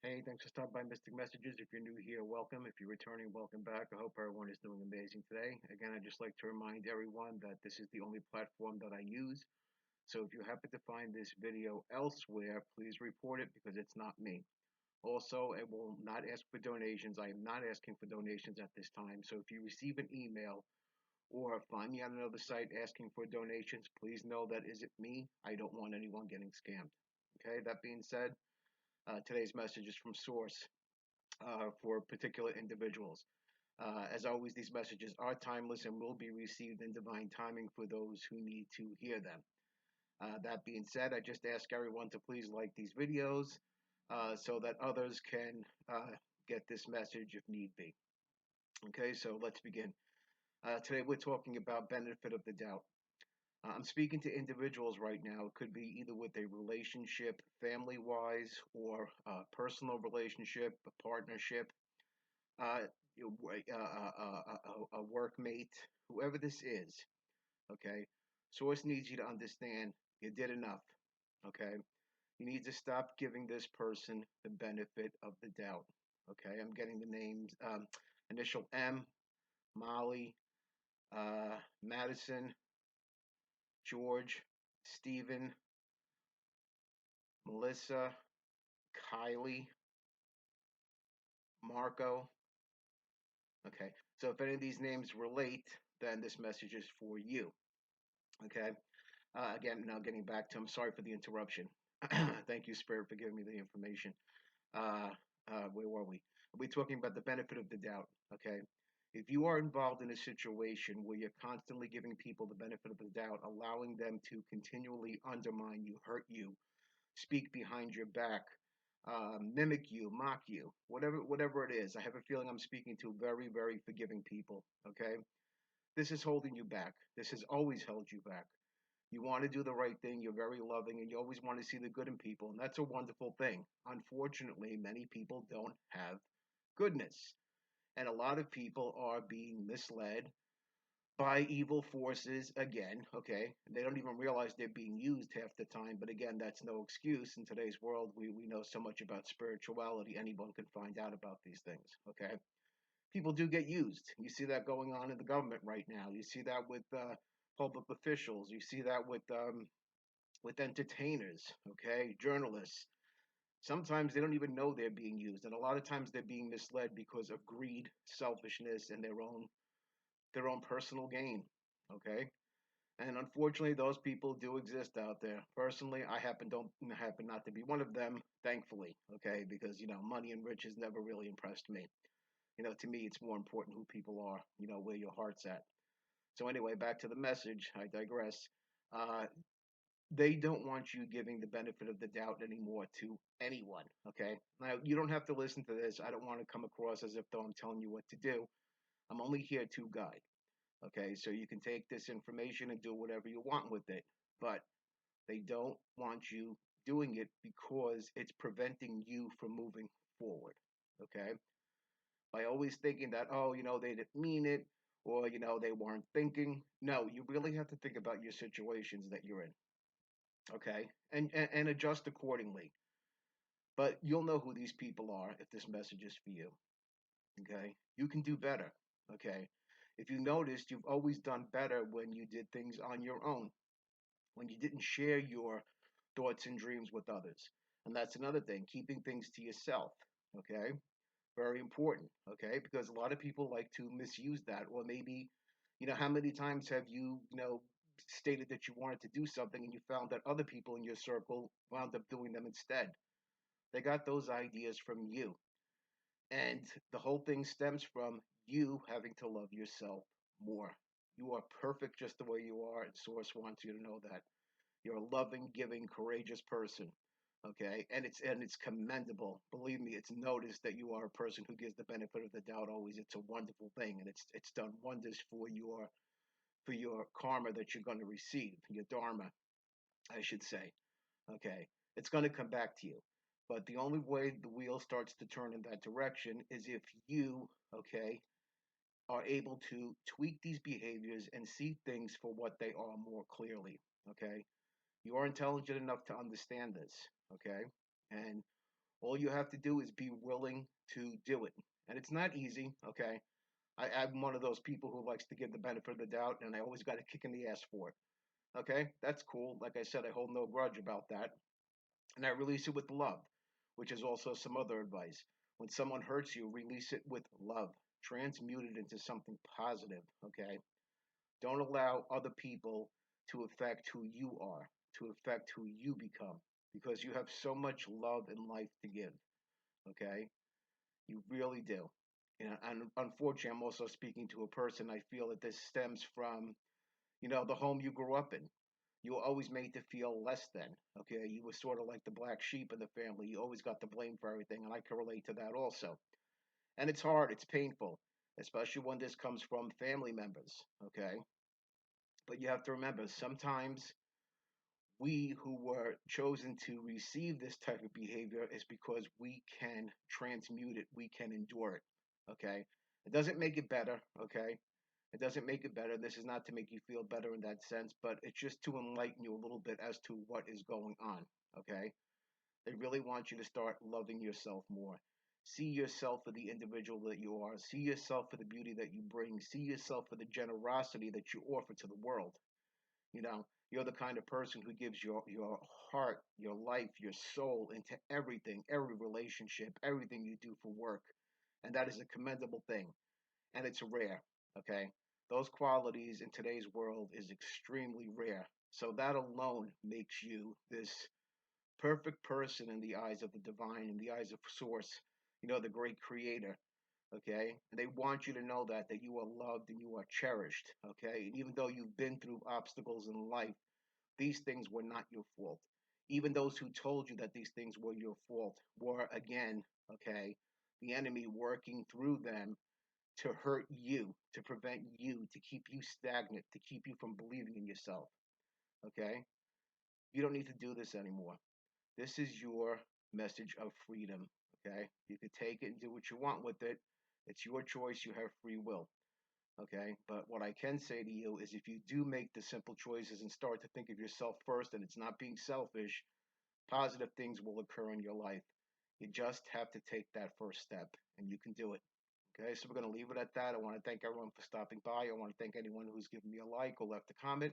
Hey, thanks for stopping by Mystic Messages. If you're new here, welcome. If you're returning, welcome back. I hope everyone is doing amazing today. Again, I'd just like to remind everyone that this is the only platform that I use. So if you happen to find this video elsewhere, please report it because it's not me. Also, I will not ask for donations. I am not asking for donations at this time. So if you receive an email or find me on another site asking for donations, please know that isn't me. I don't want anyone getting scammed. Okay, that being said, today's message is from Source for particular individuals. As always, these messages are timeless and will be received in divine timing for those who need to hear them. That being said, I just ask everyone to please like these videos so that others can get this message if need be. Okay, so let's begin. Today we're talking about benefit of the doubt. I'm speaking to individuals right now. It could be either with a relationship, family wise, or a personal relationship, a partnership, uh, a workmate, whoever this is, okay? Source needs you to understand you did enough, okay? You need to stop giving this person the benefit of the doubt, okay? I'm getting the names, initial M, Molly, Madison, George, Stephen, Melissa, Kylie, Marco. Okay, so if any of these names relate, then this message is for you. Okay, again, now getting back to, I'm sorry for the interruption. Thank you, Spirit, for giving me the information. Uh, where were we? We're talking about the benefit of the doubt. Okay, if you are involved in a situation where you're constantly giving people the benefit of the doubt, allowing them to continually undermine you, hurt you, speak behind your back, mimic you, mock you, whatever it is. I have a feeling I'm speaking to very, very forgiving people. Okay, this is holding you back. This has always held you back. You want to do the right thing. You're very loving, and you always want to see the good in people, and that's a wonderful thing. Unfortunately, many people don't have goodness, and a lot of people are being misled by evil forces again. Okay, they don't even realize they're being used half the time, but again, that's no excuse. In today's world, we know so much about spirituality, anyone can find out about these things. Okay, people do get used. You see that going on in the government right now. You see that with public officials. You see that with entertainers. Okay, journalists. Sometimes they don't even know they're being used, and a lot of times they're being misled because of greed, selfishness, and their own personal gain. Okay, and unfortunately, those people do exist out there. Personally, I don't happen not to be one of them, thankfully. Okay, because money and riches never really impressed me. To me, it's more important who people are. Where your heart's at. So anyway, back to the message. I digress. Uh, they don't want you giving the benefit of the doubt anymore to anyone. Okay. Now you don't have to listen to this. I don't want to come across as if though I'm telling you what to do. I'm only here to guide. Okay. So you can take this information and do whatever you want with it, but they don't want you doing it because it's preventing you from moving forward. Okay. By always thinking that, oh, they didn't mean it, or they weren't thinking. No, you really have to think about your situations that you're in. Okay. And adjust accordingly. But you'll know who these people are if this message is for you. Okay. You can do better. Okay. If you noticed, you've always done better when you did things on your own, when you didn't share your thoughts and dreams with others. And that's another thing, keeping things to yourself. Okay. Very important. Okay. Because a lot of people like to misuse that. Or maybe, how many times have you stated that you wanted to do something and you found that other people in your circle wound up doing them instead? They got those ideas from you. And the whole thing stems from you having to love yourself more. You are perfect just the way you are, and Source wants you to know that. You're a loving, giving, courageous person. Okay, and it's commendable. Believe me, it's noticed that you are a person who gives the benefit of the doubt always. It's a wonderful thing, and it's done wonders for your karma that you're going to receive, your dharma, I should say. Okay, it's going to come back to you. But the only way the wheel starts to turn in that direction is if you, okay, are able to tweak these behaviors and see things for what they are more clearly. Okay, you are intelligent enough to understand this. Okay, and All you have to do is be willing to do it. And it's not easy, okay? I'm one of those people who likes to give the benefit of the doubt, and I always got a kick in the ass for it. Okay, that's cool. Like I said, I hold no grudge about that. And I release it with love, which is also some other advice. When someone hurts you, release it with love. Transmute it into something positive, okay? Don't allow other people to affect who you are, to affect who you become, because you have so much love and life to give, okay? You really do. And unfortunately, I'm also speaking to a person. I feel that this stems from, the home you grew up in. You were always made to feel less than. Okay, you were sort of like the black sheep in the family. You always got the blame for everything, and I can relate to that also. And it's hard. It's painful, especially when this comes from family members. Okay, but you have to remember sometimes we who were chosen to receive this type of behavior is because we can transmute it, we can endure it. Okay, it doesn't make it better. Okay, it doesn't make it better. This is not to make you feel better in that sense, but it's just to enlighten you a little bit as to what is going on. Okay, they really want you to start loving yourself more. See yourself for the individual that you are. See yourself for the beauty that you bring. See yourself for the generosity that you offer to the world. You're the kind of person who gives your heart, your life, your soul into everything, every relationship, everything you do for work. And that is a commendable thing. And it's rare. Okay. Those qualities in today's world is extremely rare. So that alone makes you this perfect person in the eyes of the divine, in the eyes of source, the great creator. Okay. And they want you to know that you are loved and you are cherished. Okay. And even though you've been through obstacles in life, these things were not your fault. Even those who told you that these things were your fault were, again, okay, the enemy working through them to hurt you, to prevent you, to keep you stagnant, to keep you from believing in yourself. Okay? You don't need to do this anymore. This is your message of freedom. Okay? You can take it and do what you want with it. It's your choice. You have free will. Okay? But what I can say to you is if you do make the simple choices and start to think of yourself first and it's not being selfish, positive things will occur in your life. You just have to take that first step and you can do it. Okay, so we're going to leave it at that. I want to thank everyone for stopping by. I want to thank anyone who's given me a like or left a comment.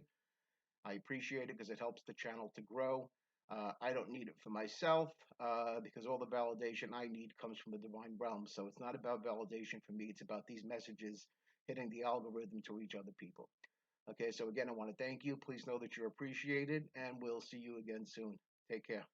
I appreciate it because it helps the channel to grow. I don't need it for myself because all the validation I need comes from the divine realm. So it's not about validation for me. It's about these messages hitting the algorithm to reach other people. Okay, so again, I want to thank you. Please know that you're appreciated, and we'll see you again soon. Take care.